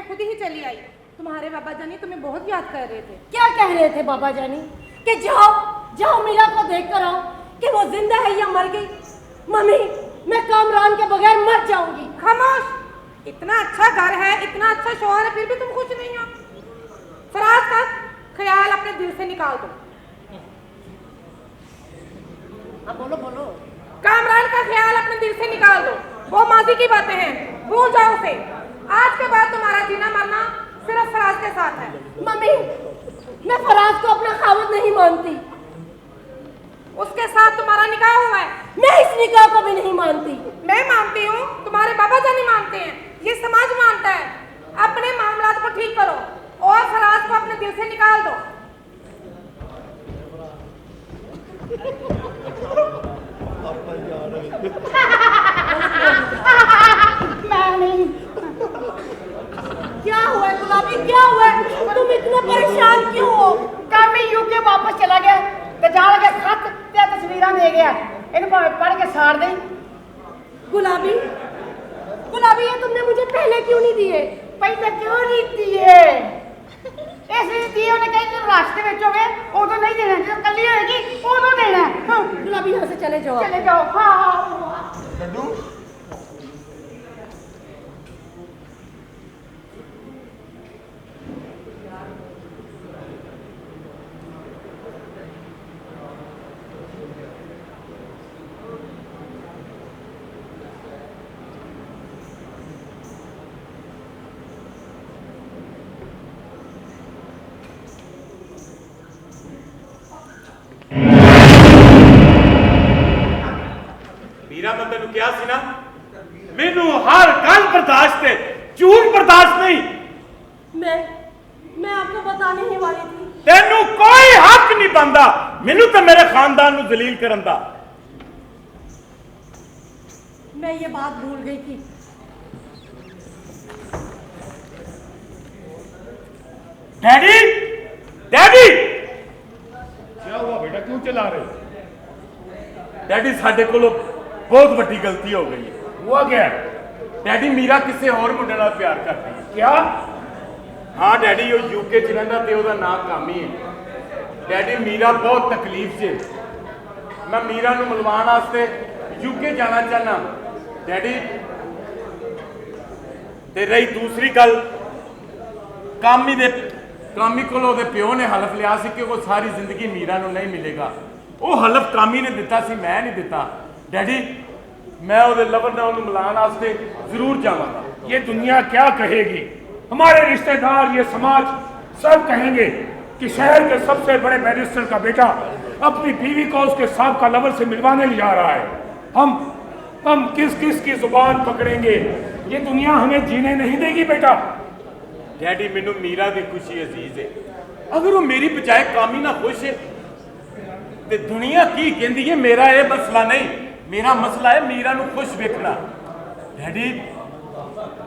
मैं खुद ही चली आई। तुम्हारे बाबा जानी तुम्हें बहुत याद कर रहे थे। क्या कह रहे थे बाबा जानी? कि जाओ जाओ मीरा को देख कर आओ कि वो जिंदा है या मर गई। मम्मी, मैं कामरान के बगैर मर जाऊंगी। खामोश। इतना अच्छा घर है, इतना अच्छा शौहर है, फिर भी तुम खुश नहीं हो। फराज का ख्याल अपने दिल से निकाल दो। हाँ बोलो बोलो। कामरान का ख्याल अपने दिल से निकाल दो। वो माजी की बातें हैं, भूल जाओ उसे। आज के बाद तुम्हारा जीना मरना सिर्फ फराज के साथ है। मम्मी, मैं फराज को अपना खावत नहीं मानती। उसके साथ तुम्हारा निकाह हुआ है। मैं इस निकाह को भी नहीं मानती। मैं मानती हूँ, तुम्हारे बाबा जानी मानते हैं, ये समाज मानता है। अपने मामलात को ठीक करो और फराज को अपने दिल से निकाल दो। मैं नहीं। क्या हुआ गुलाबी, क्या हुआ? तुम इतने परेशान क्यों हो? कामी यूके वापस चला गया ते जाल के खत ते तस्वीरां दे गया। इन पढ़ के सार दे। गुलाबी, गुलाबी, ये तुमने मुझे पहले क्यों नहीं दिए? पहले क्यों नहीं दिए? इसलिए दिए उन्हें कहीं जो रास्ते में होवे उदो नहीं देना, जो कल्ली होगी उदो देना। हाँ गुलाबी, यहाँ से चले जाओ। चले जाओ। हाँ लड्डू मैं तेन क्या सी ना, मैनू हर गल बर्दाश्त है, झूठ बर्दाश्त नहीं। मैं आपको बताने ही वाली थी। तेनू कोई हक नहीं बनता मैनू तो मेरे खानदान नू जलील करन दा। मैं ये बात भूल गई थी। डैडी, डैडी, क्या हुआ बेटा, क्यों चला रहे? डैडी साडे कोलों बहुत बड़ी गलती हो गई है। हुआ क्या? डैडी मीरा किसी और मुंडे नाल प्यार करती है। क्या? हाँ डैडी, वो यूके च रहिंदा ते ओहदा नाम कामी है। डैडी मीरा बहुत तकलीफ च, मैं मीरा नू मिलवाण वास्ते यूके जाना चाहना। डैडी ते रही दूसरी गल, कामी कोलों ओहदे प्यो ने हलफ लिया सी कि वो सारी जिंदगी मीरा नू नहीं मिलेगा। वो हलफ कामी ने दिता सी, मैं नहीं दिता। डैडी मैं ओहदे लवर नाल नू मिलाण वास्ते जरूर जावांगा। ये दुनिया क्या कहेगी? हमारे रिश्तेदार, ये समाज सब कहेंगे कि शहर के सबसे बड़े बैरिस्टर का बेटा अपनी बीवी को उसके साहब लवर से मिलवाने ले जा रहा है। हम किस किस की जुबान पकड़ेंगे? ये दुनिया हमें जीने नहीं देगी बेटा। डैडी मैनू मीरा की खुशी अजीज है। अगर वो मेरी बजाय कामी ना खुश है तो दुनिया की कहती है। मेरा ये मसला नहीं, मेरा मसला है मीरा नू खुश वेखना। डैडी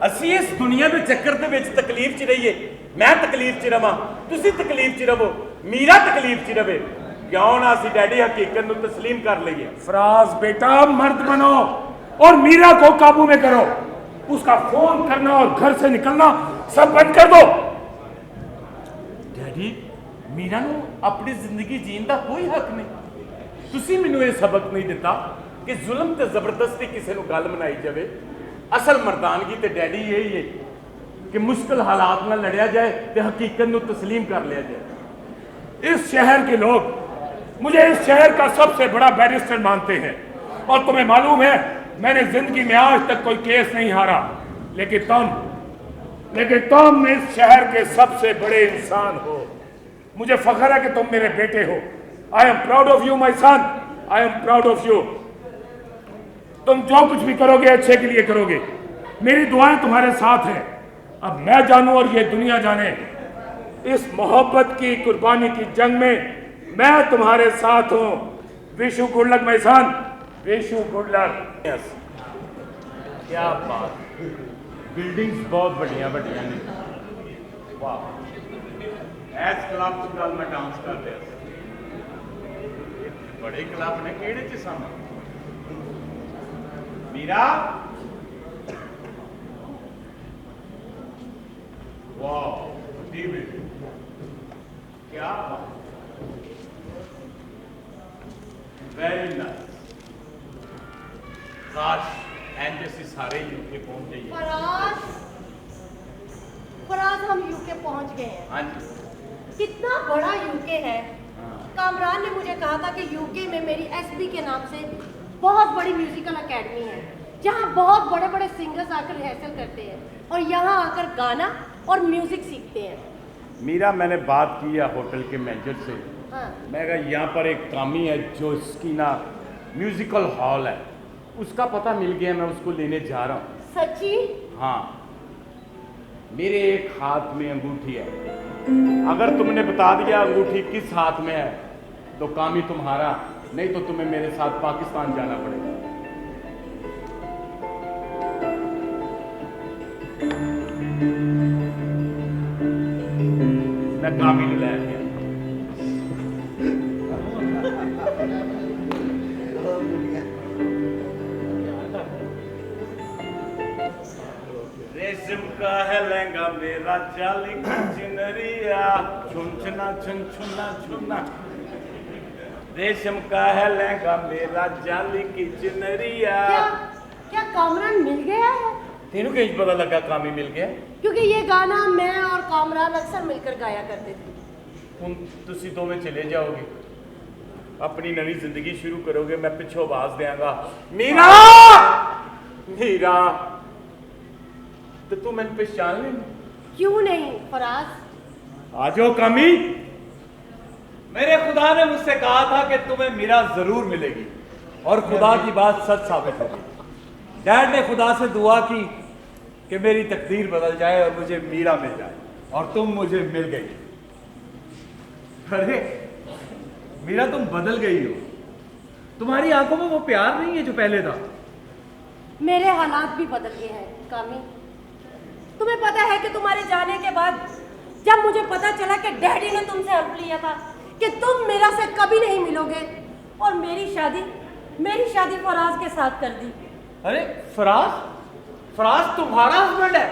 असी इस दुनिया के चक्कर दे विच तकलीफ च रहिए, मैं तकलीफ च रवां, तुसी तकलीफ च रवो, मीरा तकलीफ च रवे, क्यों ना असी डैडी हकीकत नू तस्लीम कर लईए। फराज बेटा, मर्द बनो और मीरा को काबू में करो। उसका फोन करना और घर से निकलना सब बंद कर दो। डैडी मीरा नू अपनी जिंदगी जीण दा कोई हक नहीं। तुसी मैनू ये सबक नहीं दिता कि जुल्म ते जबरदस्ती किसी नू गल मनाई जाए। असल मर्दानगी ते डैडी यही है कि मुश्किल हालात में लड़िया जाए तो हकीकत नू तस्लीम कर लिया जाए। इस शहर के लोग मुझे इस शहर का सबसे बड़ा बैरिस्टर मानते हैं और तुम्हें मालूम है मैंने जिंदगी में आज तक कोई केस नहीं हारा। लेकिन तुम इस शहर के सबसे बड़े इंसान हो। मुझे फख्र है कि तुम मेरे बेटे हो। I am proud of you my son, I am proud of you. तुम जो कुछ भी करोगे अच्छे के लिए करोगे। मेरी दुआएं तुम्हारे साथ हैं। अब मैं जानूं और ये दुनिया जाने, इस मोहब्बत की कुर्बानी की जंग में मैं तुम्हारे साथ हूं। Wish you good luck my son, wish you good luck. क्या बात, बिल्डिंग्स बहुत बढ़िया बढ़िया ने। वाह, एस क्लब च कल मैं डांस कर रहा था। बड़े क्लब ने, केड़े च सन? मीरा क्या वेरी नाइस। काश एंड जैसे सारे यूके पहुंच जाइए। फराज हम यूके पहुंच गए हैं। हाँ जी। कितना बड़ा यूके है। हाँ। कामरान ने मुझे कहा था कि यूके में मेरी एसबी के नाम से बहुत बड़ी म्यूजिकल एकेडमी है, जहाँ बहुत बड़े बड़े सिंगर्स आकर रिहर्सल करते हैं और यहाँ आकर गाना और म्यूजिक सीखते हैं। मीरा, मैंने बात की है होटल के मैनेजर से। हाँ। मैं कहा यहाँ पर एक कामी है जो इसकी ना म्यूजिकल हॉल है, उसका पता मिल गया, मैं उसको लेने जा रहा हूँ। सच्ची? हाँ, मेरे एक हाथ में अंगूठी है। अगर तुमने बता दिया अंगूठी किस हाथ में है तो काम ही तुम्हारा, नहीं तो तुम्हें मेरे साथ पाकिस्तान जाना पड़ेगा। मैं कामिल ले गया। रेशम का है लहंगा मेरा जाली की चिनरिया, छुनछुना छुनछुना छुना। रेशम का है लहंगा मेरा जाली की चिनरिया। क्या कामरान मिल गया है? तेनू कहीं पता लगा कामी मिल गया? क्योंकि ये गाना मैं और कामरान अक्सर मिलकर गाया करते थे। ਹੁਣ ਤੁਸੀਂ ਦੋਵੇਂ ਚਲੇ ਜਾਓਗੇ, ਆਪਣੀ ਨਵੀਂ ਜ਼ਿੰਦਗੀ ਸ਼ੁਰੂ ਕਰੋਗੇ, मैं ਪਿੱਛੋਂ ਆਵਾਜ਼ ਦੇਵਾਂਗਾ, मीरा मीरा, तो तू मैंने पहचान लेना? क्यों नहीं फराज? आ जाओ कामी। मेरे खुदा ने मुझसे कहा था कि तुम्हें मीरा जरूर मिलेगी, और खुदा की बात सच साबित होगी। डैड ने खुदा से दुआ की कि मेरी तकदीर बदल जाए और मुझे मीरा मिल जाए, और तुम मुझे मिल गई। अरे मीरा, तुम बदल गई हो। तुम्हारी आंखों में वो प्यार नहीं है जो पहले था। मेरे हालात भी बदल गए हैं कामी। तुम्हें पता है कि तुम्हारे जाने के बाद जब मुझे पता चला कि डैडी ने तुमसे हल्फ लिया था कि तुम मेरा से कभी नहीं मिलोगे, और मेरी शादी फराज के साथ कर दी। अरे फराज तुम्हारा हस्बैंड है?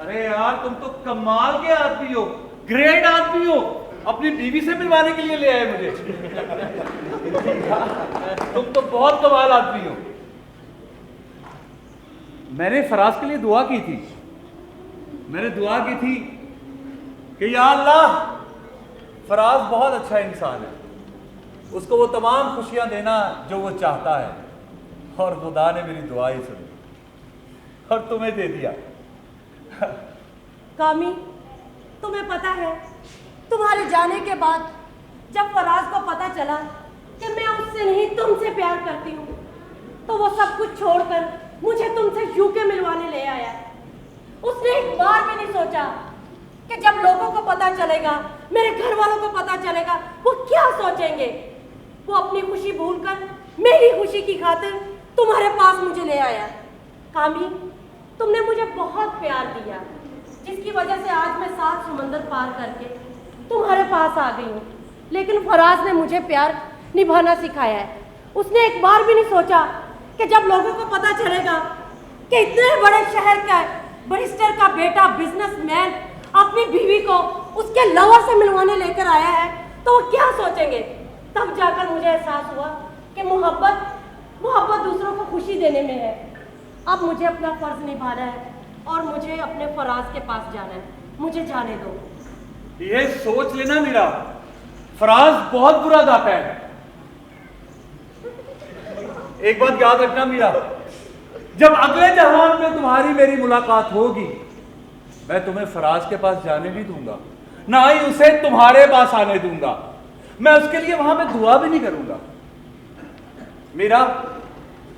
अरे यार, तुम तो कमाल के आदमी हो, ग्रेट आदमी हो। अपनी बीवी से मिलवाने के लिए ले आए मुझे। तुम तो बहुत कमाल आदमी हो। मैंने फराज के लिए दुआ की थी। मैंने दुआ की थी कि या अल्लाह, फराज बहुत अच्छा इंसान है, उसको वो तमाम खुशियां देना जो वो चाहता है। और खुदा ने मेरी दुआ ही सुनी और तुम्हें दे दिया। कामी, तुम्हें पता है, तुम्हारे जाने के बाद जब फराज को पता चला कि मैं उससे नहीं तुमसे प्यार करती हूँ, तो वो सब कुछ छोड़कर मुझे तुमसे यूके मिलवाने ले आया। उसने एक बार भी नहीं सोचा कि जब लोगों को पता चलेगा, मेरे घर वालों को पता चलेगा, वो क्या सोचेंगे। वो अपनी खुशी भूलकर मेरी खुशी की खातिर तुम्हारे पास मुझे ले आया। कामी, तुमने मुझे बहुत प्यार दिया, जिसकी वजह से आज मैं 7 समंदर पार करके तुम्हारे पास आ गई हूँ। लेकिन फराज ने मुझे प्यार निभाना सिखाया है। उसने एक बार भी नहीं सोचा कि जब लोगों को पता चलेगा कि इतने बड़े शहर का बैरिस्टर का बेटा बिजनेसमैन अपनी बीवी को उसके लवर से मिलवाने लेकर आया है, तो वो क्या सोचेंगे। तब जाकर मुझे एहसास हुआ कि मोहब्बत दूसरों को खुशी देने में है। अब मुझे अपना फर्ज निभाना है और मुझे अपने फराज के पास जाना है। मुझे जाने दो। ये सोच लेना मीरा, फराज बहुत बुरा गाता है। एक बात याद रखना मीरा, जब अगले जहान में तुम्हारी मेरी मुलाकात होगी, मैं तुम्हें फराज के पास जाने नहीं दूंगा, ना ही उसे तुम्हारे पास आने दूंगा। मैं उसके लिए वहां पे दुआ भी नहीं करूंगा। मीरा,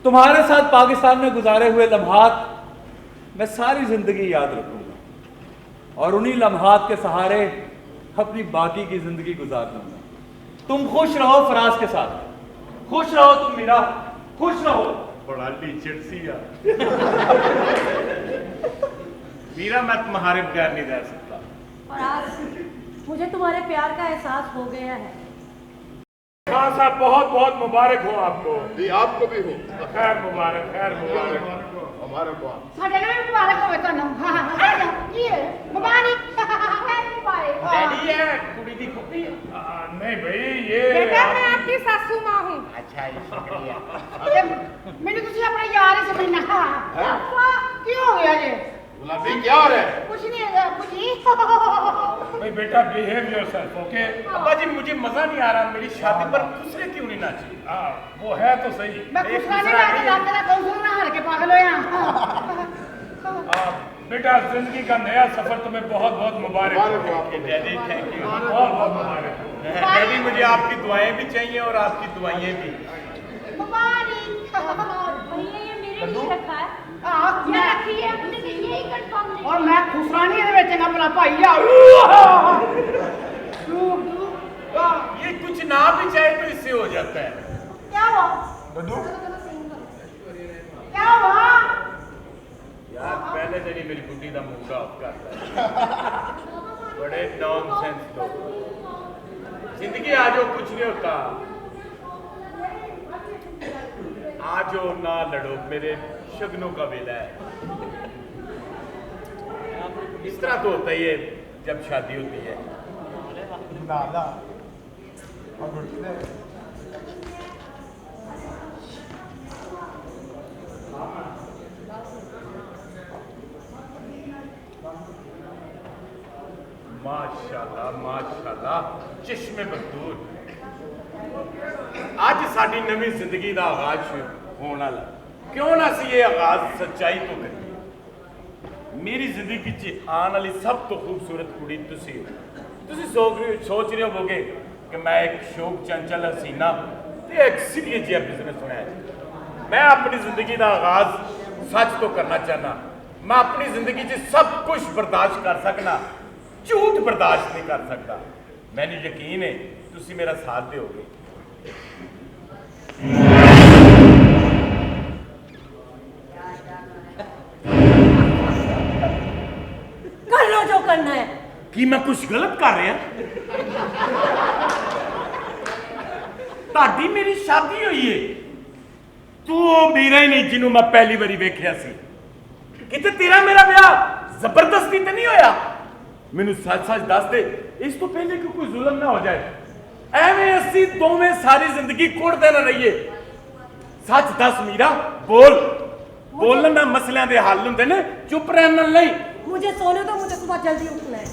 तुम्हारे साथ पाकिस्तान में गुजारे हुए लम्हात मैं सारी जिंदगी याद रखूंगा, और उन्हीं लम्हात के सहारे अपनी बाकी की जिंदगी गुजार दूंगा। तुम खुश रहो फराज के साथ, खुश रहो तुम मीरा, खुश रहो। बड़ा लीचड़ सी यार। मीरा, मैं तुम्हारे बगैर नहीं रह सकता। फराज, मुझे तुम्हारे प्यार का एहसास हो गया है। खान साहब, बहुत बहुत मुबारक हो आपको। जी आपको भी हो। खैर मुबारक, खैर मुबारक। हमारे पास ਸਾਡੇ ਨਾਲ ਵੀ ਮੁਬਾਰਕ ਹੋਵੇ ਤੁਹਾਨੂੰ। ਹਾਂ ਹਾਂ, ਆ ਜਾਓ। ਇਹ ਮੁਬਾਰਕ। ਮੁਬਾਰਕ। डैडी है ਅੱਛਾ ਜੀ ਸ਼ੁਕਰੀਆ ਤੇ ਮੈਨੂੰ ਤੁਸੀਂ ਆਪਣਾ ਯਾਰ ਹੀ ਸਮਝਣਾ ਕੀ ਹੋ ਗਿਆ ਜੀ गुलाबी क्या हो रहा है? कुछ नहीं है बापू जी भाई बेटा बिहेव योरसेल्फ ओके अब्बा जी मुझे मजा नहीं आ रहा मेरी शादी पर दूसरे क्यों नहीं नाचे हाँ वो है तो सही मैं एक खुश रहने दूसरा लाके नहीं। लाके ना कौन ना हार के पागल होया बेटा जिंदगी का नया सफर तुम्हें बहुत बहुत मुबारक हो। मुबारक हो आपको डैडी थैंक यू बहुत बहुत मुबारक हो। डैडी मुझे आपकी दुआएं भी चाहिए और आपकी दुआएं भी मुबारक भैया ये मेरे लिए रखा है हाँ क्या मैं रखी है लेकिन यही कंफर्म नहीं और मैं खुशरानी दे ਵਿੱਚ ਨਾ ਭਾਈ ਆ ये कुछ ना भी चाहे तो इससे हो जाता है क्या हुआ क्या हुआ यार पहले दिन ही मेरी बुढ़ी का मूड ऑफ करता है बड़े नॉनसेंस लोग जिंदगी आज कुछ नहीं होता आज हो ना लड़ो मेरे शगनों का वेला है इस तरह तो होता ही है जब शादी होती है माशाल्लाह माशाल्लाह चश्मे बदूर आज साडी नवी जिंदगी का आगाज होने वाला क्यों ना सी ये आगाज सच्चाई तो करिए मेरी जिंदगी च आने वाली सब तो खूबसूरत कुड़ी तुसी हो तुसी सोच रहे होगे कि मैं एक शौक चंचल हसीना ते एक सीरियस जिहा बिजनेस बनाया मैं अपनी जिंदगी का आगाज सच तो करना चाहना मैं अपनी जिंदगी च सब कुछ बर्दाश्त कर सकना झूठ बर्दाश्त नहीं कर सकता मैंने यकीन है तुसी मेरा साथ दोगे कर लो जो करना है कि मैं कुछ गलत कर रहा ताड़ी मेरी शादी हुई है तू मेरा ही नहीं जिन्हों मैं पहली बारी वेख्या सी किते तेरा मेरा ब्याह जबरदस्ती तो नहीं होया मैनू सच सच दस दे इस तो पहले कि कोई जुल्म ना हो जाए एवें असी दोवें सारी जिंदगी कुड़ते ना रहिए सच दस मीरा बोल बोलना मसलियां दे हल हुंदे ने चुप रहना नहीं मुझे सोने दो मुझे सुबह जल्दी उठना है